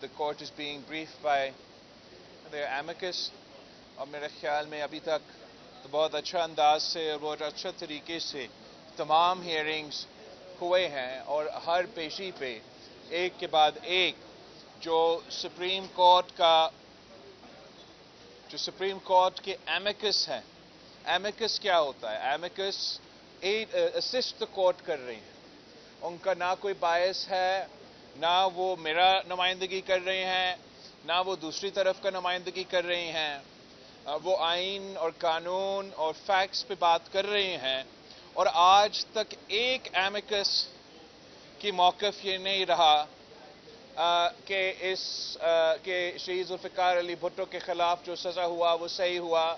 the court is being briefed by their amicus اور میرے خیال میں ابھی تک تو بہت اچھا انداز سے اور بہت اچھا طریقے سے تمام ہیئرنگز ہوئے ہیں اور ہر پیشی پہ ایک کے بعد ایک جو سپریم کورٹ کے ایمکس ہیں. ایمکس کیا ہوتا ہے؟ ایمکس اسسٹ کورٹ کر رہے ہیں. ان کا نہ کوئی باعث ہے، نہ وہ میرا نمائندگی کر رہے ہیں، نہ وہ دوسری طرف کا نمائندگی کر رہے ہیں. وہ آئین اور قانون اور فیکٹس پہ بات کر رہے ہیں. اور آج تک ایک ایمکس کی موقف یہ نہیں رہا کہ شہید ذوالفقار علی بھٹو کے خلاف جو سزا ہوا وہ صحیح ہوا،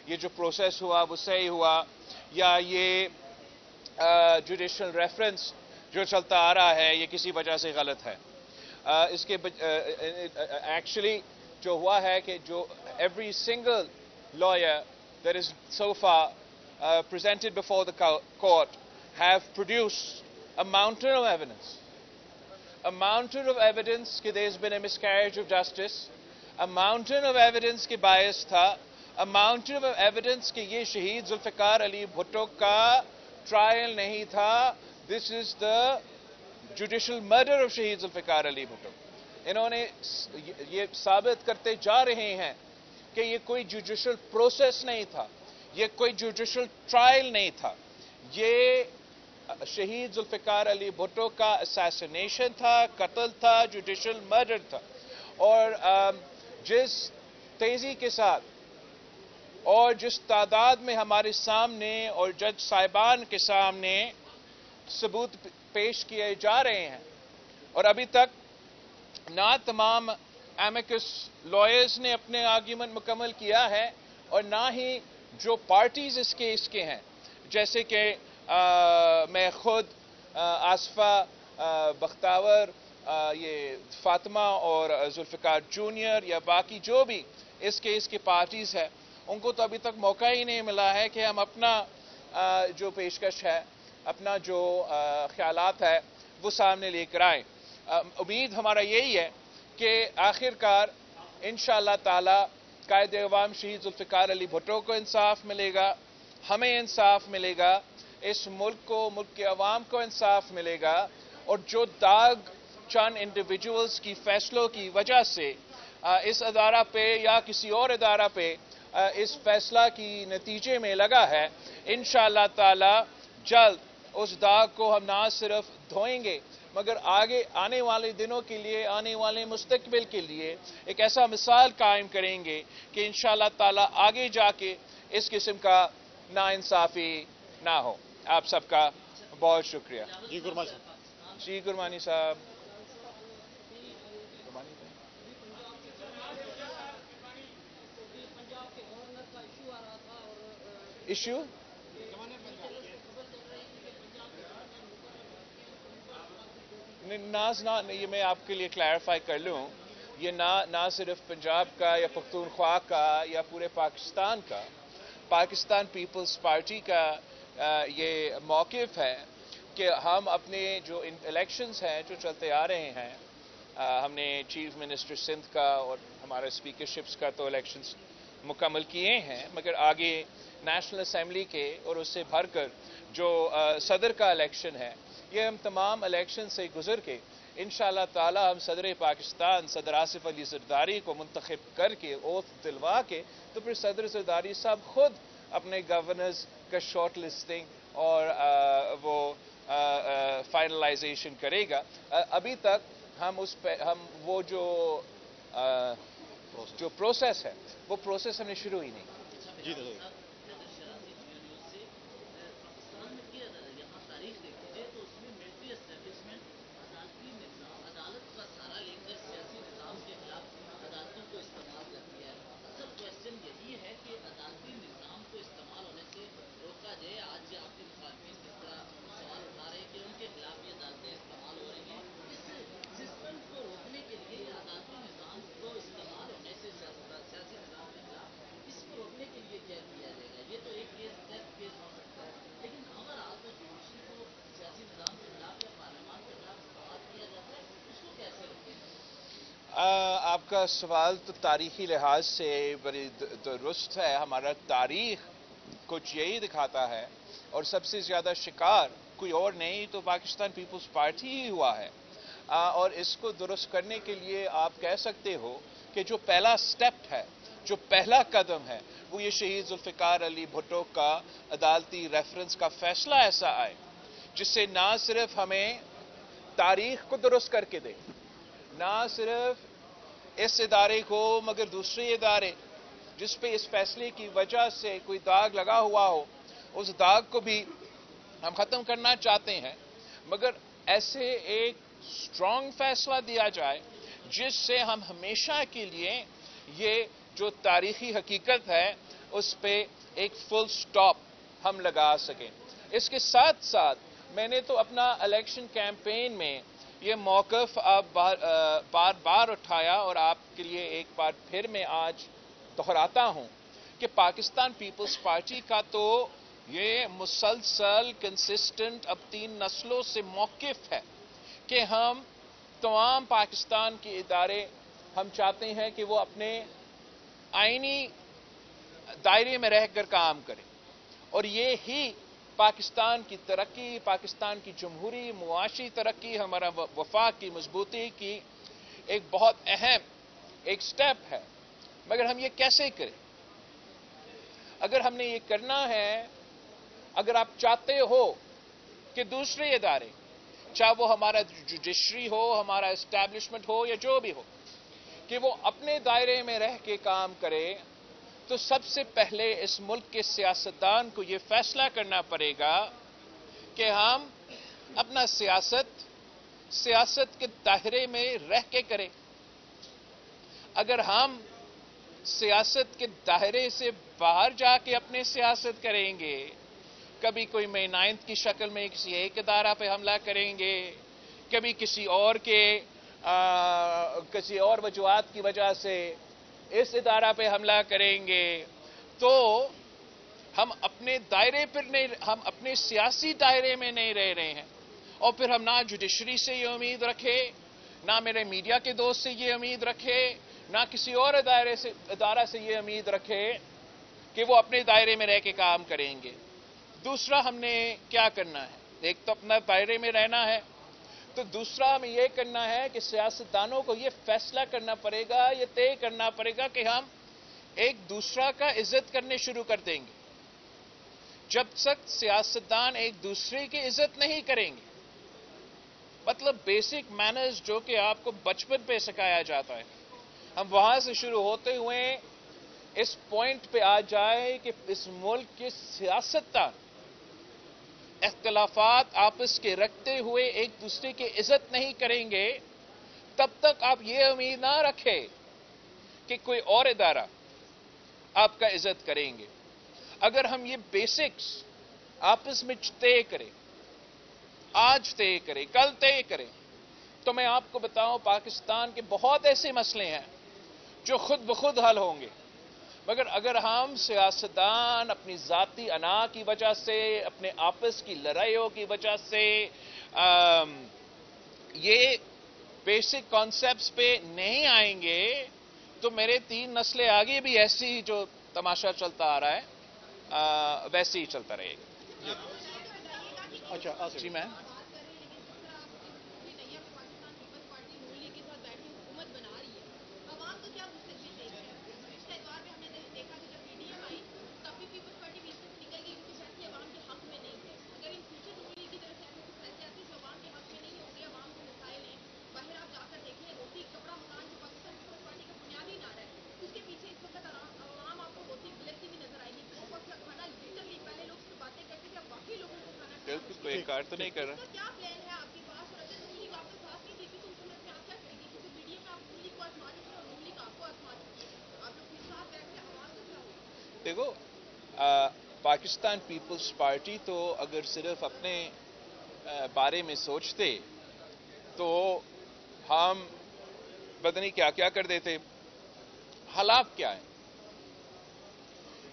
یہ جو پروسیس ہوا وہ صحیح ہوا، یا یہ جوڈیشل ریفرنس جو چلتا آ رہا ہے یہ کسی وجہ سے غلط ہے. اس کے ایکچولی جو ہوا ہے کہ جو every single lawyer that is so far presented before the court have produced a mountain of evidence. A mountain of evidence کہ there's been a miscarriage of justice. A mountain of evidence کہ bias تھا. A mountain of evidence کہ یہ شہید ذوالفقار علی بھٹو کا trial نہیں تھا. This is the judicial murder of شہید ذوالفقار علی بھٹو. انہوں نے یہ ثابت کرتے جا رہے ہیں کہ یہ کوئی جوڈیشل پروسیس نہیں تھا، یہ کوئی جوڈیشل ٹرائل نہیں تھا، یہ شہید ذوالفقار علی بھٹو کا اسیسینیشن تھا، قتل تھا، جوڈیشل مرڈر تھا. اور جس تیزی کے ساتھ اور جس تعداد میں ہمارے سامنے اور جج صاحبان کے سامنے ثبوت پیش کیے جا رہے ہیں، اور ابھی تک نہ تمام ایمکس لائرز نے اپنے آرگیومنٹ مکمل کیا ہے اور نہ ہی جو پارٹیز اس کیس کے ہیں، جیسے کہ میں خود، آصفہ بختاور، یہ فاطمہ اور ذوالفقار جونیئر یا باقی جو بھی اس کیس کی پارٹیز ہیں، ان کو تو ابھی تک موقع ہی نہیں ملا ہے کہ ہم اپنا جو پیشکش ہے، اپنا جو خیالات ہے وہ سامنے لے کر آئیں. امید ہمارا یہی ہے کہ آخر کار انشاءاللہ تعالی قائد عوام شہید ذوالفقار علی بھٹو کو انصاف ملے گا، ہمیں انصاف ملے گا، اس ملک کو، ملک کے عوام کو انصاف ملے گا. اور جو داغ چند انڈیویجولز کی فیصلوں کی وجہ سے اس ادارہ پہ یا کسی اور ادارہ پہ اس فیصلہ کی نتیجے میں لگا ہے، انشاءاللہ تعالی جلد اس داغ کو ہم نہ صرف دھوئیں گے مگر آگے آنے والے دنوں کے لیے، آنے والے مستقبل کے لیے ایک ایسا مثال قائم کریں گے کہ انشاءاللہ تعالی آگے جا کے اس قسم کا ناانصافی نہ ہو. آپ سب کا بہت شکریہ. جی گرمانی صاحب. ایشو یہ میں آپ کے لیے کلیریفائی کر لوں، یہ نہ صرف پنجاب کا یا پختونخوا کا یا پورے پاکستان کا، پاکستان پیپلز پارٹی کا یہ موقف ہے کہ ہم اپنے جو الیکشنز ہیں جو چلتے آ رہے ہیں، ہم نے چیف منسٹر سندھ کا اور ہمارے اسپیکرشپس کا تو الیکشنز مکمل کیے ہیں، مگر آگے نیشنل اسمبلی کے اور اس سے بھر کر جو صدر کا الیکشن ہے، یہ ہم تمام الیکشن سے گزر کے انشاءاللہ تعالی ہم صدر پاکستان صدر آصف علی زرداری کو منتخب کر کے اوتھ دلوا کے تو پھر صدر زرداری صاحب خود اپنے گورنرز کا شارٹ لسٹنگ اور وہ فائنلائزیشن کرے گا. ابھی تک ہم وہ جو پروسیس ہے وہ پروسیس ہم نے شروع ہی نہیں کی. کا سوال تو تاریخی لحاظ سے بڑی درست ہے. ہمارا تاریخ کچھ یہی دکھاتا ہے اور سب سے زیادہ شکار کوئی اور نہیں تو پاکستان پیپلز پارٹی ہی ہوا ہے. اور اس کو درست کرنے کے لیے آپ کہہ سکتے ہو کہ جو پہلا سٹیپ ہے، جو پہلا قدم ہے، وہ یہ شہید ذوالفقار علی بھٹو کا عدالتی ریفرنس کا فیصلہ ایسا آئے جس سے نہ صرف ہمیں تاریخ کو درست کر کے دے، نہ صرف اس ادارے کو مگر دوسرے ادارے جس پہ اس فیصلے کی وجہ سے کوئی داغ لگا ہوا ہو، اس داغ کو بھی ہم ختم کرنا چاہتے ہیں، مگر ایسے ایک اسٹرانگ فیصلہ دیا جائے جس سے ہم ہمیشہ کے لیے یہ جو تاریخی حقیقت ہے اس پہ ایک فل سٹاپ ہم لگا سکیں. اس کے ساتھ ساتھ میں نے تو اپنا الیکشن کیمپین میں یہ موقف اب بار بار اٹھایا اور آپ کے لیے ایک بار پھر میں آج دہراتا ہوں کہ پاکستان پیپلز پارٹی کا تو یہ مسلسل کنسسٹنٹ اب 3 نسلوں سے موقف ہے کہ ہم تمام پاکستان کے ادارے ہم چاہتے ہیں کہ وہ اپنے آئینی دائرے میں رہ کر کام کریں، اور یہ ہی پاکستان کی ترقی، پاکستان کی جمہوری معاشی ترقی، ہمارا وفاق کی مضبوطی کی ایک بہت اہم ایک سٹیپ ہے. مگر ہم یہ کیسے کریں؟ اگر ہم نے یہ کرنا ہے، اگر آپ چاہتے ہو کہ دوسرے ادارے، چاہے وہ ہمارا جوڈیشری ہو، ہمارا اسٹیبلشمنٹ ہو یا جو بھی ہو، کہ وہ اپنے دائرے میں رہ کے کام کرے، تو سب سے پہلے اس ملک کے سیاستدان کو یہ فیصلہ کرنا پڑے گا کہ ہم اپنا سیاست کے دائرے میں رہ کے کریں. اگر ہم سیاست کے دائرے سے باہر جا کے اپنے سیاست کریں گے، کبھی کوئی مئی 9 کی شکل میں کسی ایک ادارہ پہ حملہ کریں گے، کبھی کسی اور وجوہات کی وجہ سے اس ادارہ پہ حملہ کریں گے، تو ہم اپنے دائرے پر نہیں، ہم اپنے سیاسی دائرے میں نہیں رہ رہے ہیں. اور پھر ہم نہ جوڈیشری سے یہ امید رکھے، نہ میرے میڈیا کے دوست سے یہ امید رکھے، نہ کسی اور ادارہ سے یہ امید رکھے کہ وہ اپنے دائرے میں رہ کے کام کریں گے. دوسرا ہم نے کیا کرنا ہے؟ ایک تو اپنا دائرے میں رہنا ہے، تو دوسرا ہمیں یہ کرنا ہے کہ سیاستدانوں کو یہ فیصلہ کرنا پڑے گا، یہ طے کرنا پڑے گا کہ ہم ایک دوسرا کا عزت کرنے شروع کر دیں گے. جب تک سیاستدان ایک دوسرے کی عزت نہیں کریں گے، مطلب بیسک مینرز جو کہ آپ کو بچپن پہ سکھایا جاتا ہے، ہم وہاں سے شروع ہوتے ہوئے اس پوائنٹ پہ آ جائے کہ اس ملک کے سیاستدان اختلافات آپس کے رکھتے ہوئے ایک دوسرے کی عزت نہیں کریں گے، تب تک آپ یہ امید نہ رکھیں کہ کوئی اور ادارہ آپ کا عزت کریں گے. اگر ہم یہ بیسکس آپس میں طے کریں، آج طے کریں، کل طے کریں، تو میں آپ کو بتاؤں پاکستان کے بہت ایسے مسئلے ہیں جو خود بخود حل ہوں گے. مگر اگر ہم سیاستدان اپنی ذاتی انا کی وجہ سے، اپنے آپس کی لڑائیوں کی وجہ سے یہ بیسک کانسیپٹس پہ نہیں آئیں گے، تو میرے 3 نسلیں آگے بھی ایسی جو تماشا چلتا آ رہا ہے ویسے ہی چلتا رہے گا. اچھا جی میں بالکل کوئی انکار تو نہیں کر رہا. دیکھو، پاکستان پیپلز پارٹی تو اگر صرف اپنے بارے میں سوچتے تو ہم پتہ نہیں کیا کیا کر دیتے. حالات کیا ہیں؟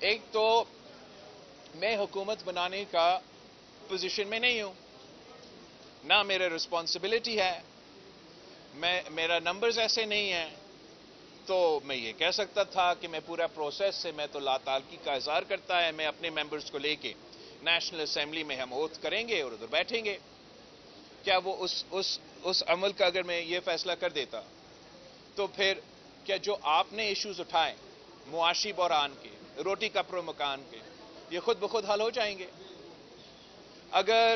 ایک تو میں حکومت بنانے کا پوزیشن میں نہیں ہوں، نہ میرا رسپانسبلٹی ہے، میرا نمبرز ایسے نہیں ہیں، تو میں یہ کہہ سکتا تھا کہ میں پورا پروسیس سے میں تو لا تعلقی کا اظہار کرتا ہے، میں اپنے ممبرز کو لے کے نیشنل اسمبلی میں ہم اوتھ کریں گے اور ادھر بیٹھیں گے. کیا وہ اس عمل کا اگر میں یہ فیصلہ کر دیتا تو پھر کیا جو آپ نے ایشوز اٹھائیں معاشی بحران کے، روٹی کپڑوں مکان کے، یہ خود بخود حل ہو جائیں گے؟ اگر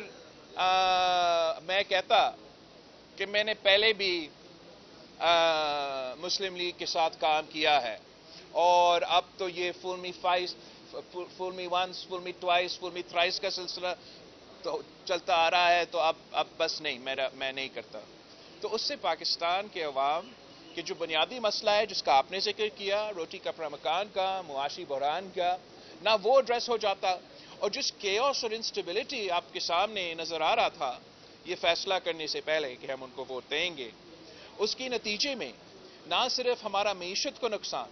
میں کہتا کہ میں نے پہلے بھی مسلم لیگ کے ساتھ کام کیا ہے اور اب تو یہ فول می ونس فول می ٹوائس فول می تھرائس کا سلسلہ تو چلتا آ رہا ہے، تو اب بس نہیں، میں نہیں کرتا، تو اس سے پاکستان کے عوام کہ جو بنیادی مسئلہ ہے جس کا آپ نے ذکر کیا، روٹی کپڑا مکان کا، معاشی بحران کا، نہ وہ ایڈریس ہو جاتا، اور جس کیوس اور انسٹیبلٹی آپ کے سامنے نظر آ رہا تھا یہ فیصلہ کرنے سے پہلے کہ ہم ان کو ووٹ دیں گے، اس کی نتیجے میں نہ صرف ہمارا معیشت کو نقصان،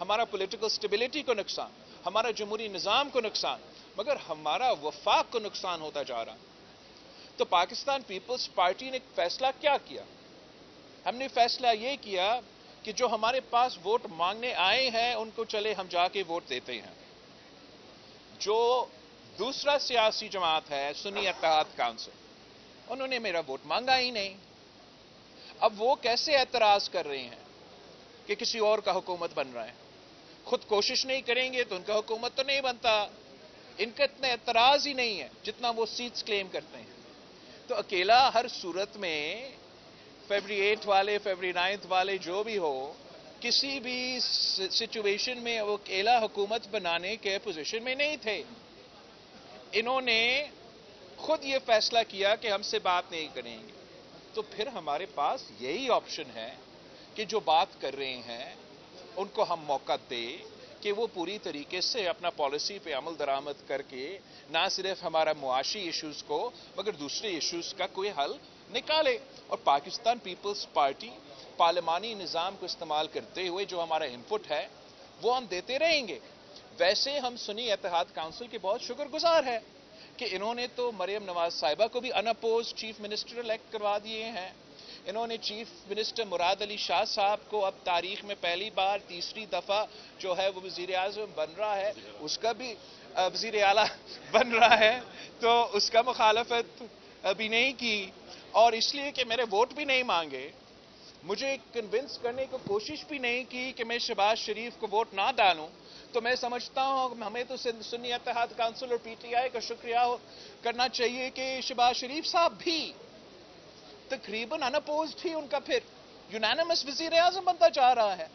ہمارا پولیٹیکل سٹیبلٹی کو نقصان، ہمارا جمہوری نظام کو نقصان، مگر ہمارا وفاق کو نقصان ہوتا جا رہا. تو پاکستان پیپلز پارٹی نے فیصلہ کیا کیا؟ ہم نے فیصلہ یہ کیا کہ جو ہمارے پاس ووٹ مانگنے آئے ہیں ان کو چلے ہم جا کے ووٹ دیتے ہیں. جو دوسرا سیاسی جماعت ہے سنی اتحاد کونسل، انہوں نے میرا ووٹ مانگا ہی نہیں. اب وہ کیسے اعتراض کر رہے ہیں کہ کسی اور کا حکومت بن رہا ہے؟ خود کوشش نہیں کریں گے تو ان کا حکومت تو نہیں بنتا. ان کا اتنا اعتراض ہی نہیں ہے جتنا وہ سیٹس کلیم کرتے ہیں. تو اکیلا ہر صورت میں فیبری 8 والے، فیبری 9 والے جو بھی ہو، کسی بھی سچویشن میں وہ اکیلا حکومت بنانے کے پوزیشن میں نہیں تھے. انہوں نے خود یہ فیصلہ کیا کہ ہم سے بات نہیں کریں گے. تو پھر ہمارے پاس یہی آپشن ہے کہ جو بات کر رہے ہیں ان کو ہم موقع دیں کہ وہ پوری طریقے سے اپنا پالیسی پہ عمل درآمد کر کے نہ صرف ہمارا معاشی ایشوز کو مگر دوسرے ایشوز کا کوئی حل نکالے. اور پاکستان پیپلز پارٹی پارلیمانی نظام کو استعمال کرتے ہوئے جو ہمارا انپٹ ہے وہ ہم دیتے رہیں گے. ویسے ہم سنی اتحاد کونسل کے بہت شکر گزار ہیں کہ انہوں نے تو مریم نواز صاحبہ کو بھی ان اپوز چیف منسٹر الیکٹ کروا دیے ہیں. انہوں نے چیف منسٹر مراد علی شاہ صاحب کو اب تاریخ میں پہلی بار تیسری دفعہ جو ہے وہ وزیر اعظم بن رہا ہے، اس کا بھی وزیر اعلیٰ بن رہا ہے، تو اس کا مخالفت ابھی نہیں کی. اور اس لیے کہ میرے ووٹ بھی نہیں مانگے، مجھے کنونس کرنے کی کوشش بھی نہیں کی کہ میں شہباز شریف کو ووٹ نہ ڈالوں، تو میں سمجھتا ہوں ہمیں تو سنی اتحاد کونسل اور پی ٹی آئی کا شکریہ کرنا چاہیے کہ شہباز شریف صاحب بھی تقریباً ان اپوزڈ ہی ان کا پھر یونانیمس وزیر اعظم بنتا جا رہا ہے.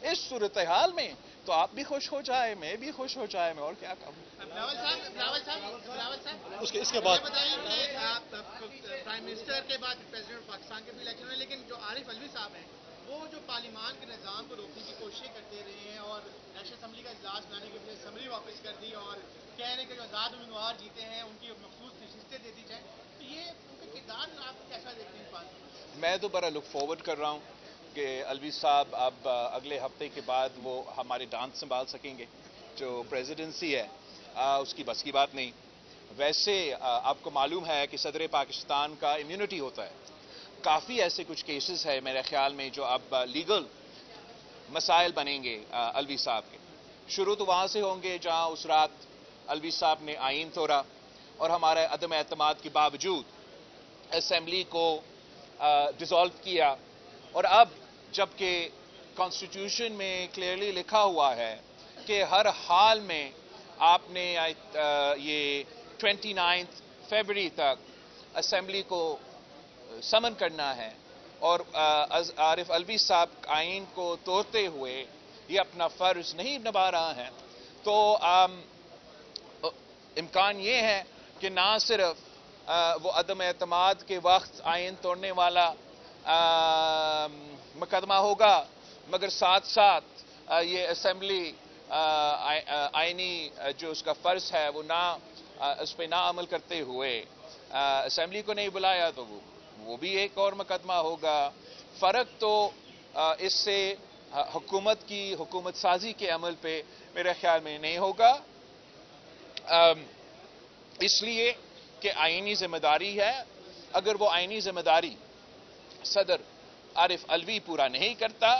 اس صورتحال میں تو آپ بھی خوش ہو جائے، میں بھی خوش ہو جائے، میں اور کیا کہوں. بلاول صاحب اس کے بعد بتائیے کہ آپ پرائم منسٹر کے بعد پریزیڈنٹ پاکستان کے بھی الیکشن ہیں، لیکن جو عارف علوی صاحب ہیں وہ جو پارلیمان کے نظام کو روکنے کی کوششیں کرتے رہے ہیں اور نیشنل اسمبلی کا اجلاس لانے کے بجائے اسمبلی واپس کر دی اور کہہ رہے ہیں کہ جو آزاد امیدوار جیتے ہیں ان کی مخصوص نشستیں دے دی جائیں، تو یہ ان کا کردار آپ کیسا دیکھتے ہیں اس بات کو؟ میں تو بڑا لک فارورڈ کر رہا ہوں کہ الوی صاحب اب اگلے ہفتے کے بعد وہ ہمارے ڈانس سنبھال سکیں گے. جو پریزیڈنسی ہے اس کی بس کی بات نہیں. ویسے آپ کو معلوم ہے کہ صدر پاکستان کا امیونٹی ہوتا ہے. کافی ایسے کچھ کیسز ہے میرے خیال میں جو اب لیگل مسائل بنیں گے الوی صاحب کے. شروع تو وہاں سے ہوں گے جہاں اس رات الوی صاحب نے آئین توڑا اور ہمارے عدم اعتماد کے باوجود اسمبلی کو ڈیزالو کیا. اور اب جبکہ کانسٹیٹیوشن میں کلیئرلی لکھا ہوا ہے کہ ہر حال میں آپ نے یہ 29 فروری تک اسمبلی کو سمن کرنا ہے، اور عارف علوی صاحب آئین کو توڑتے ہوئے یہ اپنا فرض نہیں نبھا رہا ہے، تو امکان یہ ہے کہ نہ صرف وہ عدم اعتماد کے وقت آئین توڑنے والا مقدمہ ہوگا مگر ساتھ ساتھ یہ اسمبلی آئینی جو اس کا فرض ہے وہ اس پہ نہ عمل کرتے ہوئے اسمبلی کو نہیں بلایا تو وہ بھی ایک اور مقدمہ ہوگا. فرق تو اس سے حکومت سازی کے عمل پہ میرے خیال میں نہیں ہوگا، اس لیے کہ آئینی ذمہ داری ہے. اگر وہ آئینی ذمہ داری صدر عارف علوی پورا نہیں کرتا